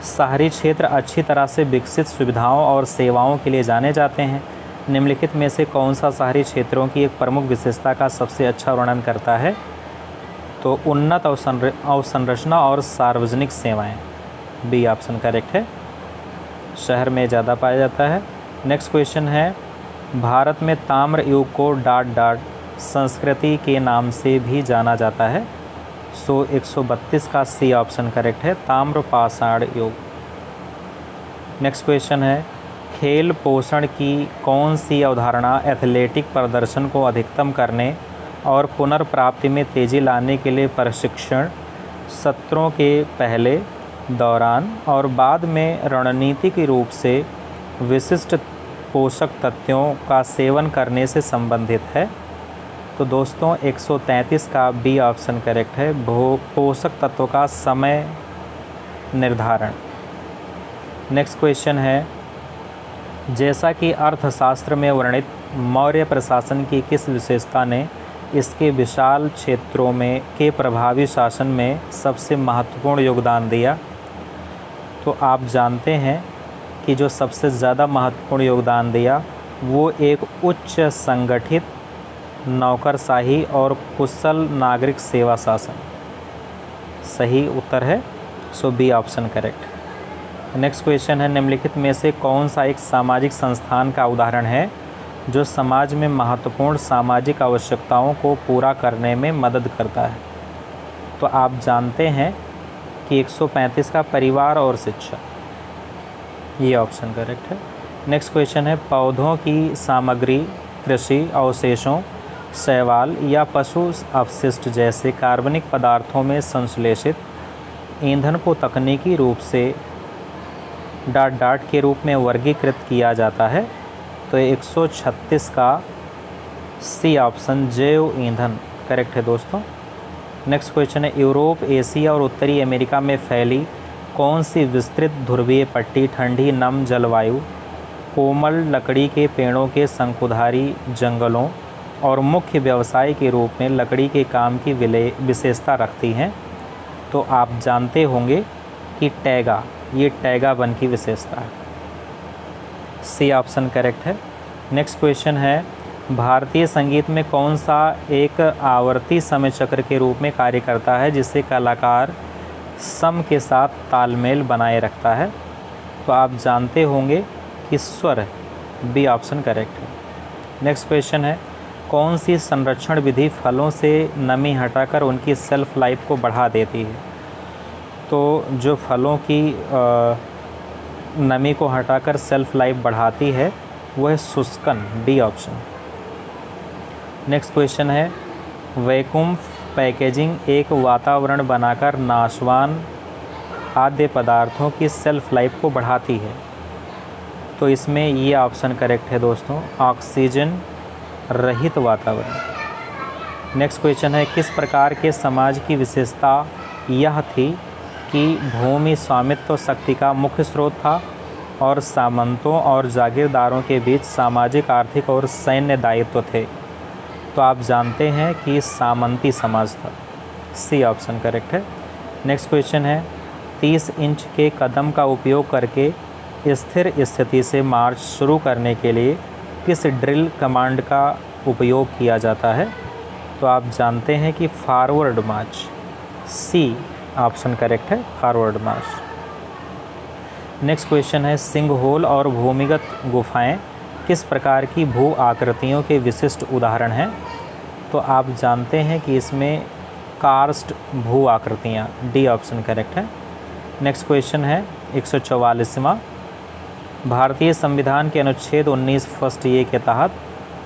शहरी क्षेत्र अच्छी तरह से विकसित सुविधाओं और सेवाओं के लिए जाने जाते हैं। निम्नलिखित में से कौन सा शहरी क्षेत्रों की एक प्रमुख विशेषता का सबसे अच्छा वर्णन करता है? तो उन्नत अवसंरचना और सार्वजनिक सेवाएं, बी ऑप्शन करेक्ट है, शहर में ज़्यादा पाया जाता है। नेक्स्ट क्वेश्चन है, भारत में ताम्र युग को डाट डाट संस्कृति के नाम से भी जाना जाता है? सो 132 का सी ऑप्शन करेक्ट है, ताम्र पाषाण युग। नेक्स्ट क्वेश्चन है, खेल पोषण की कौन सी अवधारणा एथलेटिक प्रदर्शन को अधिकतम करने और पुनर्प्राप्ति में तेज़ी लाने के लिए प्रशिक्षण सत्रों के पहले, दौरान और बाद में रणनीतिक रूप से विशिष्ट पोषक तत्वों का सेवन करने से संबंधित है? तो दोस्तों 133 का बी ऑप्शन करेक्ट है, पोषक तत्वों का समय निर्धारण। नेक्स्ट क्वेश्चन है, जैसा कि अर्थशास्त्र में वर्णित मौर्य प्रशासन की किस विशेषता ने इसके विशाल क्षेत्रों में के प्रभावी शासन में सबसे महत्वपूर्ण योगदान दिया? तो आप जानते हैं कि जो सबसे ज़्यादा महत्वपूर्ण योगदान दिया वो एक उच्च संगठित नौकरशाही और कुशल नागरिक सेवा शासन। सही उत्तर है so B option correct. Next question है, निम्नलिखित में से कौन सा एक सामाजिक संस्थान का उदाहरण है जो समाज में महत्वपूर्ण सामाजिक आवश्यकताओं को पूरा करने में मदद करता है? तो आप जानते हैं कि 135 का परिवार और शिक्षा, ये ऑप्शन करेक्ट है। नेक्स्ट क्वेश्चन है, पौधों की सामग्री कृषि अवशेषों, शैवाल या पशु अपशिष्ट जैसे कार्बनिक पदार्थों में संश्लेषित ईंधन को तकनीकी रूप से ... के रूप में वर्गीकृत किया जाता है? तो 136 का सी ऑप्शन जैव ईंधन करेक्ट है दोस्तों। नेक्स्ट क्वेश्चन है, यूरोप, एशिया और उत्तरी अमेरिका में फैली कौन सी विस्तृत ध्रुवीय पट्टी ठंडी नम जलवायु, कोमल लकड़ी के पेड़ों के शंकुधारी जंगलों और मुख्य व्यवसाय के रूप में लकड़ी के काम की विशेषता रखती हैं? तो आप जानते होंगे कि टैगा, ये टैगा वन की विशेषता है। सी ऑप्शन करेक्ट है। नेक्स्ट क्वेश्चन है, भारतीय संगीत में कौन सा एक आवर्ती समय चक्र के रूप में कार्य करता है जिससे कलाकार सम के साथ तालमेल बनाए रखता है? तो आप जानते होंगे कि स्वर, बी ऑप्शन करेक्ट है। नेक्स्ट क्वेश्चन है, कौन सी संरक्षण विधि फलों से नमी हटाकर उनकी सेल्फ लाइफ को बढ़ा देती है? तो जो फलों की नमी को हटाकर सेल्फ लाइफ बढ़ाती है वह है शुष्कन, डी ऑप्शन। नेक्स्ट क्वेश्चन है, वैक्यूम पैकेजिंग एक वातावरण बनाकर नाशवान खाद्य पदार्थों की सेल्फ लाइफ को बढ़ाती है? तो इसमें ये ऑप्शन करेक्ट है दोस्तों, ऑक्सीजन रहित वातावरण। नेक्स्ट क्वेश्चन है, किस प्रकार के समाज की विशेषता यह थी कि भूमि स्वामित्व शक्ति का मुख्य स्रोत था और सामंतों और जागीरदारों के बीच सामाजिक, आर्थिक और सैन्य दायित्व थे? तो आप जानते हैं कि सामंती समाज था। सी ऑप्शन करेक्ट है। नेक्स्ट क्वेश्चन है, 30 इंच के कदम का उपयोग करके स्थिर स्थिति से मार्च शुरू करने के लिए किस ड्रिल कमांड का उपयोग किया जाता है? तो आप जानते हैं कि forward march, C option correct है, फॉरवर्ड मार्च। नेक्स्ट क्वेश्चन है, सिंगहोल और भूमिगत गुफाएं किस प्रकार की भू आकृतियों के विशिष्ट उदाहरण हैं? तो आप जानते हैं कि इसमें कार्स्ट भू आकृतियाँ, डी ऑप्शन करेक्ट है। नेक्स्ट क्वेश्चन है 144वां, भारतीय संविधान के अनुच्छेद 19 फर्स्ट ए के तहत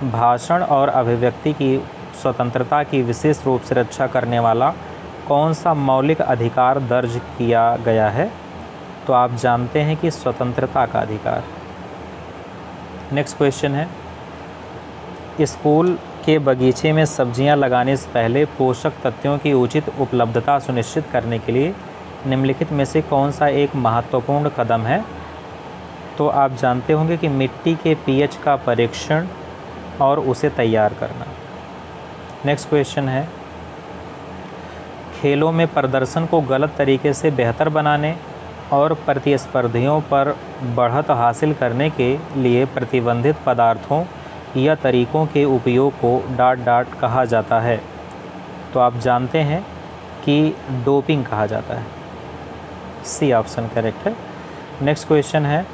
भाषण और अभिव्यक्ति की स्वतंत्रता की विशेष रूप से रक्षा करने वाला कौन सा मौलिक अधिकार दर्ज किया गया है? तो आप जानते हैं कि स्वतंत्रता का अधिकार। नेक्स्ट क्वेश्चन है, स्कूल के बगीचे में सब्जियां लगाने से पहले पोषक तत्वों की उचित उपलब्धता सुनिश्चित करने के लिए निम्नलिखित में से कौन सा एक महत्वपूर्ण कदम है? तो आप जानते होंगे कि मिट्टी के पीएच का परीक्षण और उसे तैयार करना। नेक्स्ट क्वेश्चन है, खेलों में प्रदर्शन को गलत तरीके से बेहतर बनाने और प्रतिस्पर्धियों पर बढ़त हासिल करने के लिए प्रतिबंधित पदार्थों या तरीकों के उपयोग को ... कहा जाता है? तो आप जानते हैं कि डोपिंग कहा जाता है। सी ऑप्शन करेक्ट है। नेक्स्ट क्वेश्चन है,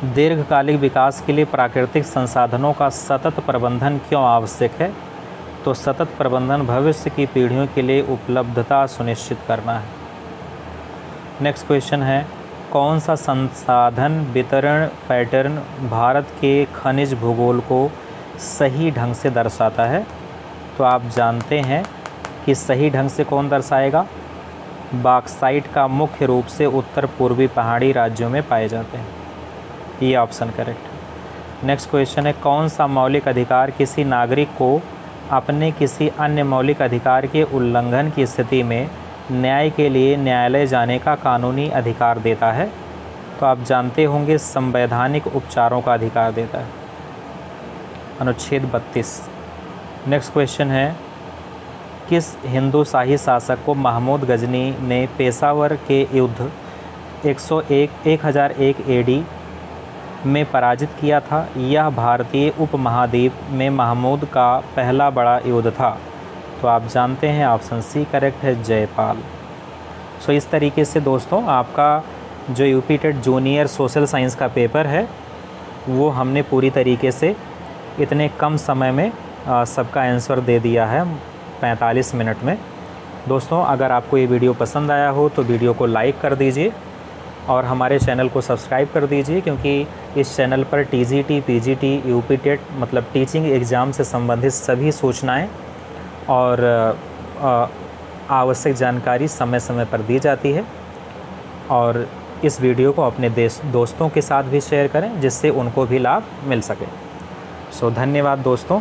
दीर्घकालिक विकास के लिए प्राकृतिक संसाधनों का सतत प्रबंधन क्यों आवश्यक है? तो सतत प्रबंधन भविष्य की पीढ़ियों के लिए उपलब्धता सुनिश्चित करना है। नेक्स्ट क्वेश्चन है, कौन सा संसाधन वितरण पैटर्न भारत के खनिज भूगोल को सही ढंग से दर्शाता है? तो आप जानते हैं कि सही ढंग से कौन दर्शाएगा? बॉक्साइट का मुख्य रूप से उत्तर पूर्वी पहाड़ी राज्यों में पाए जाते हैं। ये ऑप्शन करेक्ट है। नेक्स्ट क्वेश्चन है, कौन सा मौलिक अधिकार किसी नागरिक को अपने किसी अन्य मौलिक अधिकार के उल्लंघन की स्थिति में न्याय के लिए न्यायालय जाने का कानूनी अधिकार देता है? तो आप जानते होंगे संवैधानिक उपचारों का अधिकार देता है, अनुच्छेद 32। नेक्स्ट क्वेश्चन है, किस हिंदू शाही शासक को महमूद गजनी ने पेशावर के युद्ध 1001 एडी में पराजित किया था? यह भारतीय उपमहाद्वीप में महमूद का पहला बड़ा युद्ध था। तो आप जानते हैं ऑप्शन सी करेक्ट है, जयपाल। सो इस तरीके से दोस्तों आपका जो UP TET junior social science का पेपर है वो हमने पूरी तरीके से इतने कम समय में सबका आंसर दे दिया है, 45 मिनट में। दोस्तों अगर आपको ये वीडियो पसंद आया हो तो वीडियो को लाइक कर दीजिए और हमारे चैनल को सब्सक्राइब कर दीजिए, क्योंकि इस चैनल पर टीजीटी, पीजीटी, यूपी टेट मतलब टीचिंग एग्ज़ाम से संबंधित सभी सूचनाएं और आवश्यक जानकारी समय समय पर दी जाती है। और इस वीडियो को अपने दोस्तों के साथ भी शेयर करें जिससे उनको भी लाभ मिल सके। सो धन्यवाद दोस्तों।